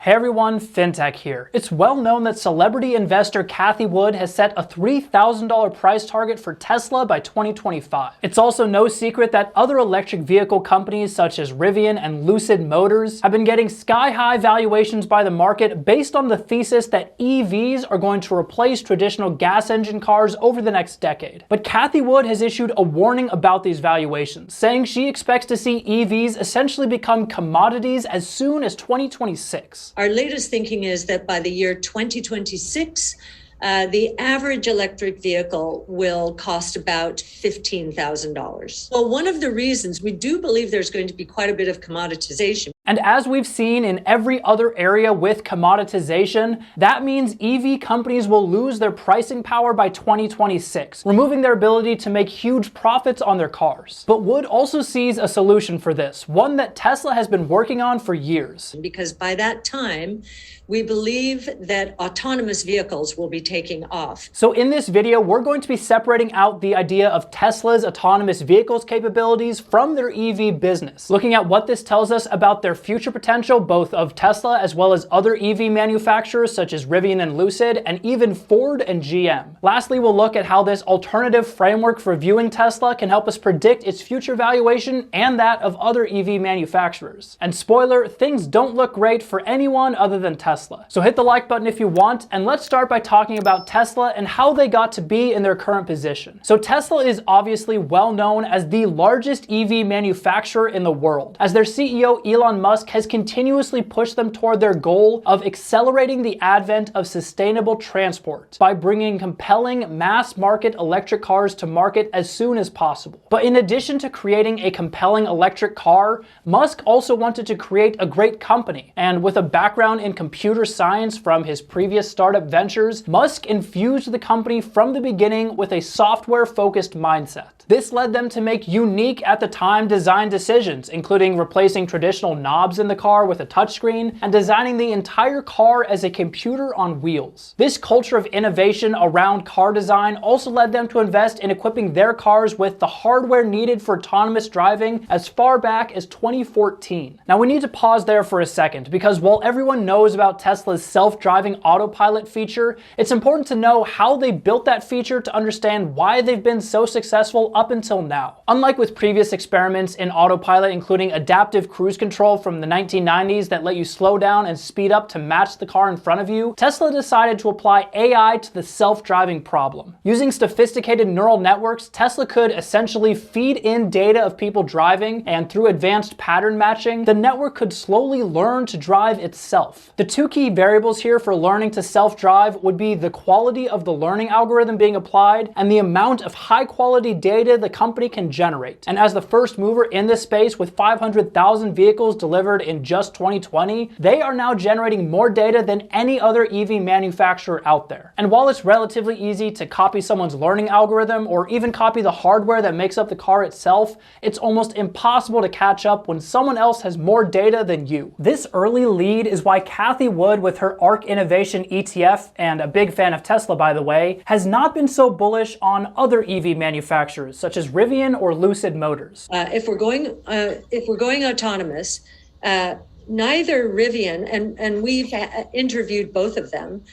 Hey everyone, FinTech here. It's well known that celebrity investor Cathie Wood has set a $3,000 price target for Tesla by 2025. It's also no secret that other electric vehicle companies such as Rivian and Lucid Motors have been getting sky-high valuations by the market based on the thesis that EVs are going to replace traditional gas engine cars over the next decade. But Cathie Wood has issued a warning about these valuations, saying she expects to see EVs essentially become commodities as soon as 2026. Our latest thinking is that by the year 2026, the average electric vehicle will cost about $15,000. Well, one of the reasons we do believe there's going to be quite a bit of commoditization. And as we've seen in every other area with commoditization, that means EV companies will lose their pricing power by 2026, removing their ability to make huge profits on their cars. But Wood also sees a solution for this, one that Tesla has been working on for years. Because by that time, we believe that autonomous vehicles will be taking off. So in this video, we're going to be separating out the idea of Tesla's autonomous vehicles capabilities from their EV business, looking at what this tells us about their future potential, both of Tesla as well as other EV manufacturers such as Rivian and Lucid, and even Ford and GM. Lastly, we'll look at how this alternative framework for viewing Tesla can help us predict its future valuation and that of other EV manufacturers. And spoiler, things don't look great for anyone other than Tesla. So hit the like button if you want, and let's start by talking about Tesla and how they got to be in their current position. So Tesla is obviously well known as the largest EV manufacturer in the world, as their CEO Elon Musk has continuously pushed them toward their goal of accelerating the advent of sustainable transport by bringing compelling mass market electric cars to market as soon as possible. But in addition to creating a compelling electric car, Musk also wanted to create a great company, and with a background in computer science from his previous startup ventures, Musk infused the company from the beginning with a software-focused mindset. This led them to make unique at the time design decisions, including replacing traditional knobs in the car with a touchscreen and designing the entire car as a computer on wheels. This culture of innovation around car design also led them to invest in equipping their cars with the hardware needed for autonomous driving as far back as 2014. Now we need to pause there for a second, because while everyone knows about Tesla's self-driving autopilot feature, it's important to know how they built that feature to understand why they've been so successful up until now. Unlike with previous experiments in autopilot, including adaptive cruise control from the 1990s that let you slow down and speed up to match the car in front of you, Tesla decided to apply AI to the self-driving problem. Using sophisticated neural networks, Tesla could essentially feed in data of people driving, and through advanced pattern matching, the network could slowly learn to drive itself. The two key variables here for learning to self-drive would be the quality of the learning algorithm being applied and the amount of high-quality data the company can generate. And as the first mover in this space with 500,000 vehicles delivered in just 2020, they are now generating more data than any other EV manufacturer out there. And while it's relatively easy to copy someone's learning algorithm or even copy the hardware that makes up the car itself, it's almost impossible to catch up when someone else has more data than you. This early lead is why Cathie Wood, with her ARK Innovation ETF, and a big fan of Tesla by the way, has not been so bullish on other EV manufacturers such as Rivian or Lucid Motors. If we're going autonomous, neither Rivian, and we've interviewed both of them,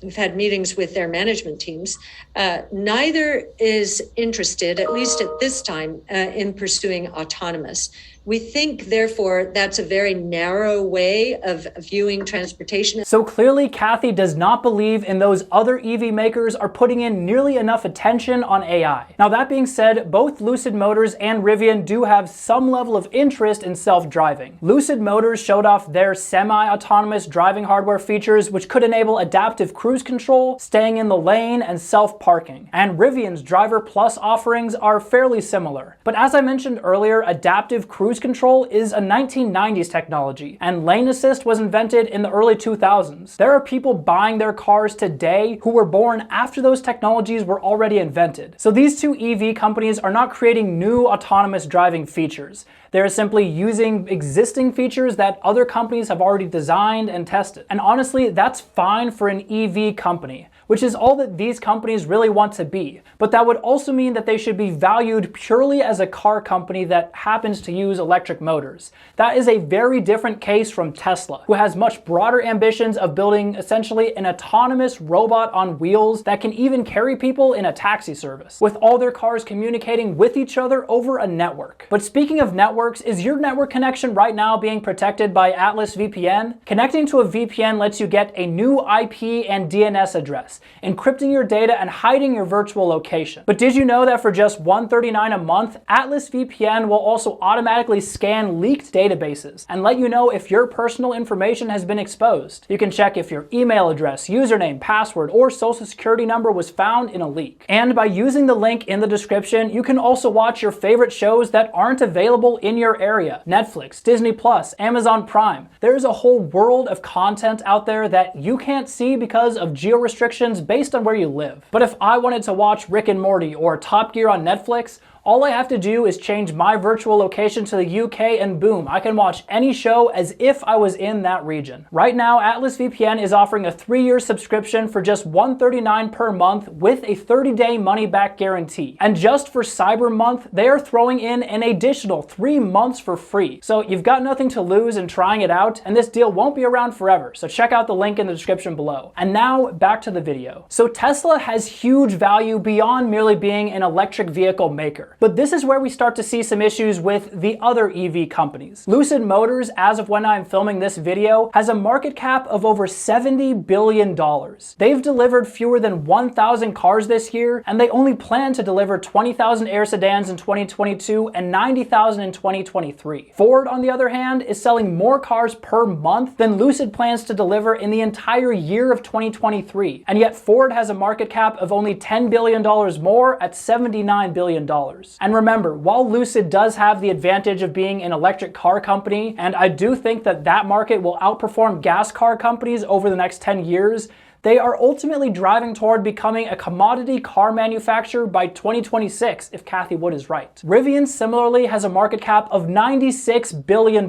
we've had meetings with their management teams, neither is interested, at least at this time, in pursuing autonomous. We think, therefore, that's a very narrow way of viewing transportation. So clearly, Cathie does not believe in those other EV makers are putting in nearly enough attention on AI. Now that being said, both Lucid Motors and Rivian do have some level of interest in self-driving. Lucid Motors showed off their semi-autonomous driving hardware features, which could enable adaptive cruise control, staying in the lane, and self-parking. And Rivian's Driver Plus offerings are fairly similar. But as I mentioned earlier, adaptive cruise control is a 1990s technology, and lane assist was invented in the early 2000s. There are people buying their cars today who were born after those technologies were already invented. So these two EV companies are not creating new autonomous driving features. They're simply using existing features that other companies have already designed and tested. And honestly, that's fine for an EV company. which is all that these companies really want to be. But that would also mean that they should be valued purely as a car company that happens to use electric motors. That is a very different case from Tesla, who has much broader ambitions of building essentially an autonomous robot on wheels that can even carry people in a taxi service, with all their cars communicating with each other over a network. But speaking of networks, is your network connection right now being protected by Atlas VPN? Connecting to a VPN lets you get a new IP and DNS address, encrypting your data and hiding your virtual location. But did you know that for just $139 a month, Atlas VPN will also automatically scan leaked databases and let you know if your personal information has been exposed? You can check if your email address, username, password, or social security number was found in a leak. And by using the link in the description, you can also watch your favorite shows that aren't available in your area. Netflix, Disney Plus, Amazon Prime. There's a whole world of content out there that you can't see because of geo restrictions based on where you live. But if I wanted to watch Rick and Morty or Top Gear on Netflix, all I have to do is change my virtual location to the UK and boom, I can watch any show as if I was in that region. Right now, Atlas VPN is offering a 3-year subscription for just $139 per month with a 30-day money-back guarantee. And just for Cyber Month, they are throwing in an additional 3 months for free. So you've got nothing to lose in trying it out, and this deal won't be around forever, so check out the link in the description below. And now, back to the video. So Tesla has huge value beyond merely being an electric vehicle maker. But this is where we start to see some issues with the other EV companies. Lucid Motors, as of when I'm filming this video, has a market cap of over $70 billion. They've delivered fewer than 1,000 cars this year, and they only plan to deliver 20,000 Air sedans in 2022 and 90,000 in 2023. Ford, on the other hand, is selling more cars per month than Lucid plans to deliver in the entire year of 2023. And yet Ford has a market cap of only $10 billion more at $79 billion. And remember, while Lucid does have the advantage of being an electric car company, and I do think that that market will outperform gas car companies over the next 10 years, they are ultimately driving toward becoming a commodity car manufacturer by 2026, if Cathie Wood is right. Rivian similarly has a market cap of $96 billion,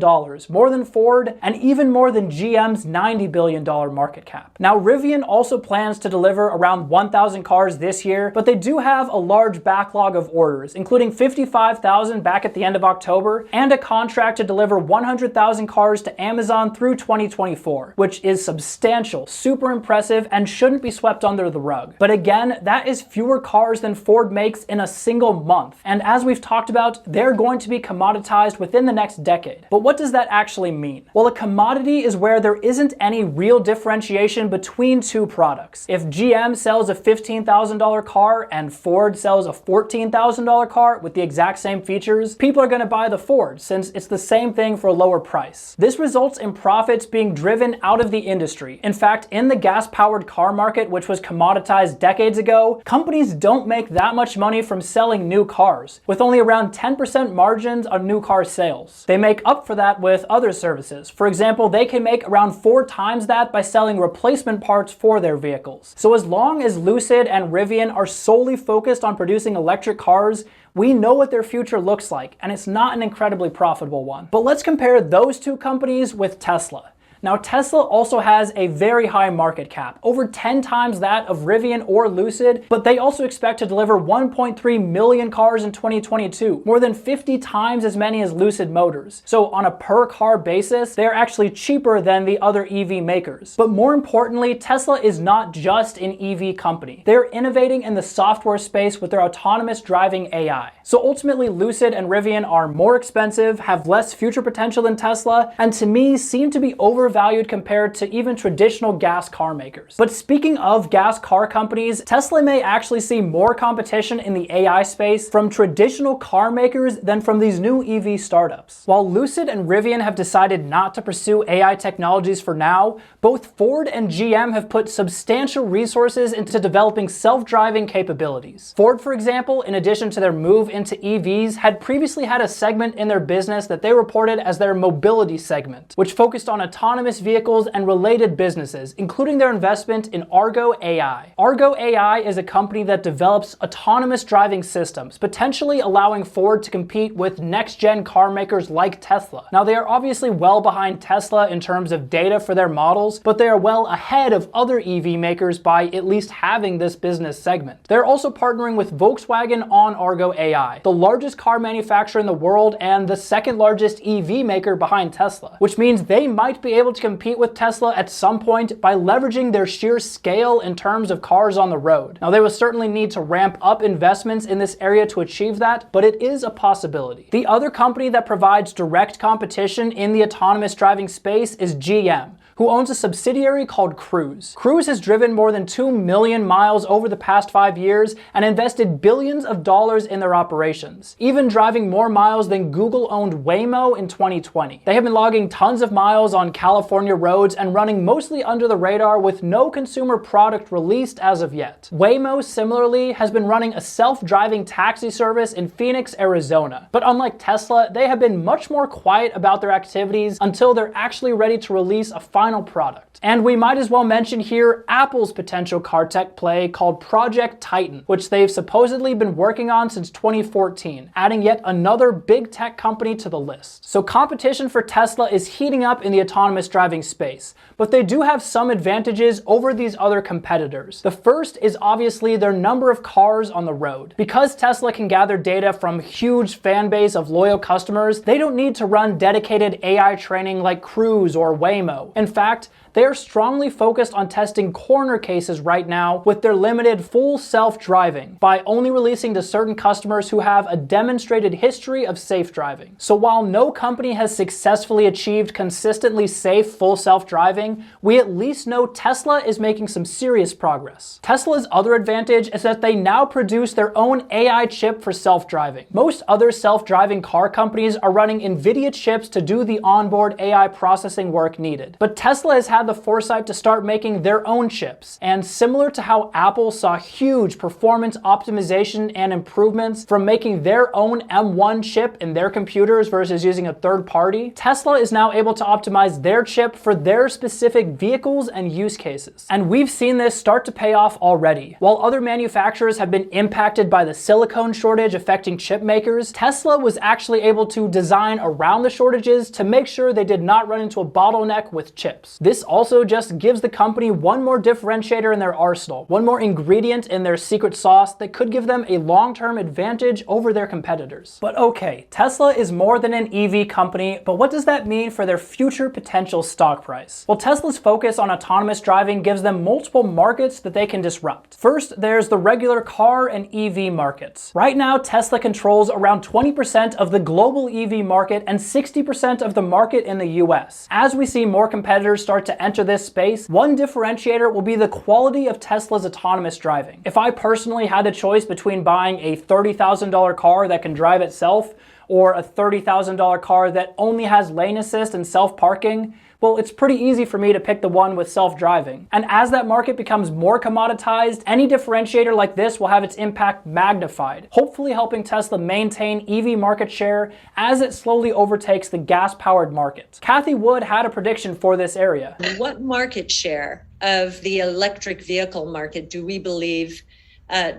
more than Ford and even more than GM's $90 billion market cap. Now, Rivian also plans to deliver around 1,000 cars this year, but they do have a large backlog of orders, including 55,000 back at the end of October, and a contract to deliver 100,000 cars to Amazon through 2024, which is substantial, super impressive, and shouldn't be swept under the rug. But again, that is fewer cars than Ford makes in a single month. And as we've talked about, they're going to be commoditized within the next decade. But what does that actually mean? Well, a commodity is where there isn't any real differentiation between two products. If GM sells a $15,000 car and Ford sells a $14,000 car with the exact same features, people are going to buy the Ford since it's the same thing for a lower price. This results in profits being driven out of the industry. In fact, in the gas-powered car market, which was commoditized decades ago, companies don't make that much money from selling new cars, with only around 10% margins on new car sales. They make up for that with other services. For example, they can make around 4 times that by selling replacement parts for their vehicles. So as long as Lucid and Rivian are solely focused on producing electric cars, we know what their future looks like, and it's not an incredibly profitable one. But let's compare those two companies with Tesla. Now, Tesla also has a very high market cap, over 10 times that of Rivian or Lucid, but they also expect to deliver 1.3 million cars in 2022, more than 50 times as many as Lucid Motors. So on a per car basis, they're actually cheaper than the other EV makers. But more importantly, Tesla is not just an EV company. They're innovating in the software space with their autonomous driving AI. So ultimately, Lucid and Rivian are more expensive, have less future potential than Tesla, and to me seem to be overvalued compared to even traditional gas car makers. But speaking of gas car companies, Tesla may actually see more competition in the AI space from traditional car makers than from these new EV startups. While Lucid and Rivian have decided not to pursue AI technologies for now, both Ford and GM have put substantial resources into developing self-driving capabilities. Ford, for example, in addition to their move into EVs, had previously had a segment in their business that they reported as their mobility segment, which focused on autonomous autonomous vehicles and related businesses, including their investment in Argo AI. Argo AI is a company that develops autonomous driving systems, potentially allowing Ford to compete with next-gen car makers like Tesla. Now, they are obviously well behind Tesla in terms of data for their models, but they are well ahead of other EV makers by at least having this business segment. They're also partnering with Volkswagen on Argo AI, the largest car manufacturer in the world and the second largest EV maker behind Tesla, which means they might be able to compete with Tesla at some point by leveraging their sheer scale in terms of cars on the road. Now, they will certainly need to ramp up investments in this area to achieve that, but it is a possibility. The other company that provides direct competition in the autonomous driving space is GM, who owns a subsidiary called Cruise. Cruise has driven more than 2 million miles over the past 5 years and invested billions of dollars in their operations, even driving more miles than Google-owned Waymo in 2020. They have been logging tons of miles on California roads and running mostly under the radar with no consumer product released as of yet. Waymo, similarly, has been running a self-driving taxi service in Phoenix, Arizona. But unlike Tesla, they have been much more quiet about their activities until they're actually ready to release a final product. And we might as well mention here Apple's potential car tech play called Project Titan, which they've supposedly been working on since 2014, adding yet another big tech company to the list. So competition for Tesla is heating up in the autonomous driving space, but they do have some advantages over these other competitors. The first is obviously their number of cars on the road. Because Tesla can gather data from a huge fan base of loyal customers, they don't need to run dedicated AI training like Cruise or Waymo. In fact, they are strongly focused on testing corner cases right now with their limited full self-driving by only releasing to certain customers who have a demonstrated history of safe driving. So while no company has successfully achieved consistently safe full self-driving, we at least know Tesla is making some serious progress. Tesla's other advantage is that they now produce their own AI chip for self-driving. Most other self-driving car companies are running NVIDIA chips to do the onboard AI processing work needed. But Tesla has had the foresight to start making their own chips. And similar to how Apple saw huge performance optimization and improvements from making their own M1 chip in their computers versus using a third party, Tesla is now able to optimize their chip for their specific vehicles and use cases. And we've seen this start to pay off already. While other manufacturers have been impacted by the silicone shortage affecting chip makers, Tesla was actually able to design around the shortages to make sure they did not run into a bottleneck with chips. This also just gives the company one more differentiator in their arsenal, one more ingredient in their secret sauce that could give them a long-term advantage over their competitors. But okay, Tesla is more than an EV company, but what does that mean for their future potential stock price? Well, Tesla's focus on autonomous driving gives them multiple markets that they can disrupt. First, there's the regular car and EV markets. Right now, Tesla controls around 20% of the global EV market and 60% of the market in the US. As we see more competitors start to enter this space, one differentiator will be the quality of Tesla's autonomous driving. If I personally had a choice between buying a $30,000 car that can drive itself or a $30,000 car that only has lane assist and self-parking, well, it's pretty easy for me to pick the one with self-driving. And as that market becomes more commoditized, any differentiator like this will have its impact magnified, hopefully helping Tesla maintain EV market share as it slowly overtakes the gas-powered market. Cathie Wood had a prediction for this area. What market share of the electric vehicle market do we believe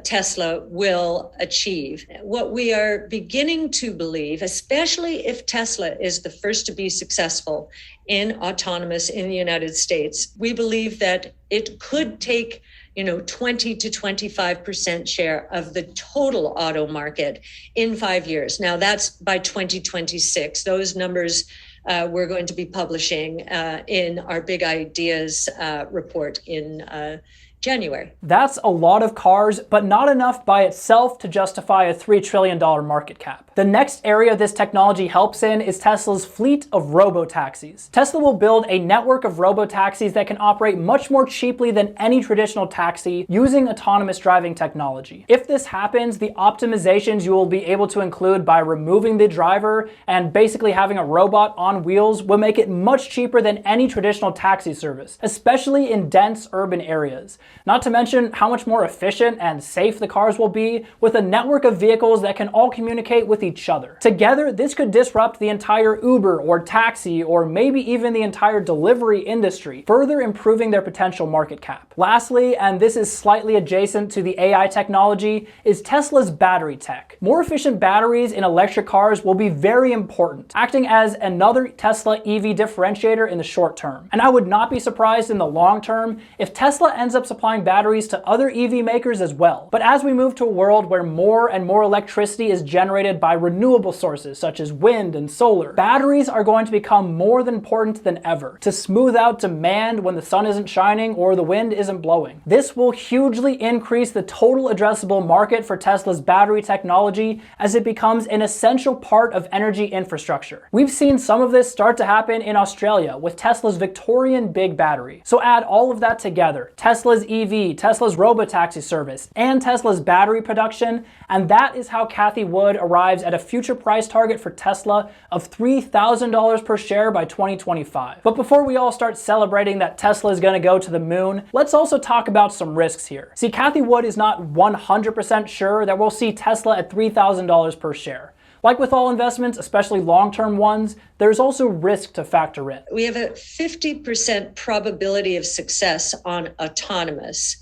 Tesla will achieve? What we are beginning to believe, especially if Tesla is the first to be successful in autonomous in the United States, we believe that it could take 20 to 25% share of the total auto market in 5 years. Now that's by 2026. Those numbers we're going to be publishing in our Big Ideas report in January. That's a lot of cars, but not enough by itself to justify a $3 trillion market cap. The next area this technology helps in is Tesla's fleet of robo-taxis. Tesla will build a network of robo-taxis that can operate much more cheaply than any traditional taxi using autonomous driving technology. If this happens, the optimizations you will be able to include by removing the driver and basically having a robot on wheels will make it much cheaper than any traditional taxi service, especially in dense urban areas. Not to mention how much more efficient and safe the cars will be with a network of vehicles that can all communicate with each other. Together, this could disrupt the entire Uber or taxi or maybe even the entire delivery industry, further improving their potential market cap. Lastly, and this is slightly adjacent to the AI technology, is Tesla's battery tech. More efficient batteries in electric cars will be very important, acting as another Tesla EV differentiator in the short term. And I would not be surprised in the long term if Tesla ends up supplying batteries to other EV makers as well. But as we move to a world where more and more electricity is generated by renewable sources such as wind and solar, batteries are going to become more important than ever to smooth out demand when the sun isn't shining or the wind isn't blowing. This will hugely increase the total addressable market for Tesla's battery technology as it becomes an essential part of energy infrastructure. We've seen some of this start to happen in Australia with Tesla's Victorian Big Battery. So add all of that together, Tesla's EV, Tesla's robotaxi service, and Tesla's battery production, and that is how Cathie Wood arrives at a future price target for Tesla of $3,000 per share by 2025. But before we all start celebrating that Tesla is going to go to the moon, let's also talk about some risks here. See, Cathie Wood is not 100% sure that we'll see Tesla at $3,000 per share. Like with all investments, especially long-term ones, there's also risk to factor in. We have a 50% probability of success on autonomous.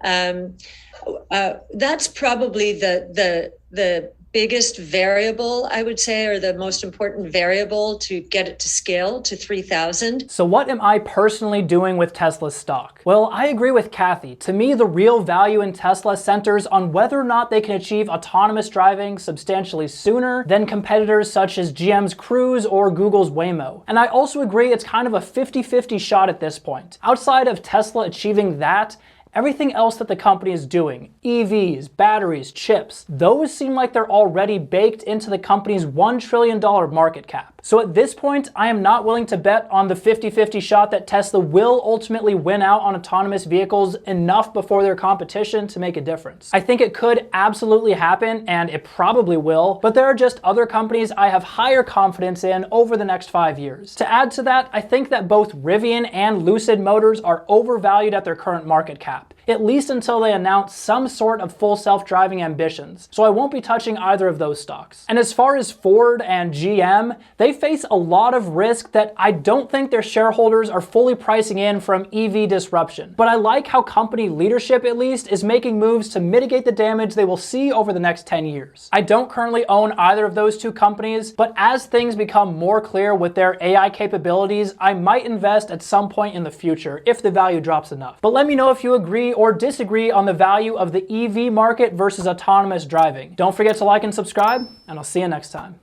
That's probably the biggest variable, I would say, or the most important variable to get it to scale to 3,000. So what am I personally doing with Tesla's stock? Well, I agree with Cathie. To me, the real value in Tesla centers on whether or not they can achieve autonomous driving substantially sooner than competitors such as GM's Cruise or Google's Waymo. And I also agree it's kind of a 50-50 shot at this point. Outside of Tesla achieving that, everything else that the company is doing, EVs, batteries, chips, those seem like they're already baked into the company's $1 trillion market cap. So at this point, I am not willing to bet on the 50-50 shot that Tesla will ultimately win out on autonomous vehicles enough before their competition to make a difference. I think it could absolutely happen, and it probably will, but there are just other companies I have higher confidence in over the next 5 years. To add to that, I think that both Rivian and Lucid Motors are overvalued at their current market cap, at least until they announce some sort of full self-driving ambitions, so I won't be touching either of those stocks. And as far as Ford and GM, they face a lot of risk that I don't think their shareholders are fully pricing in from EV disruption. But I like how company leadership, at least, is making moves to mitigate the damage they will see over the next 10 years. I don't currently own either of those two companies, but as things become more clear with their AI capabilities, I might invest at some point in the future if the value drops enough. But let me know if you agree or disagree on the value of the EV market versus autonomous driving. Don't forget to like and subscribe, and I'll see you next time.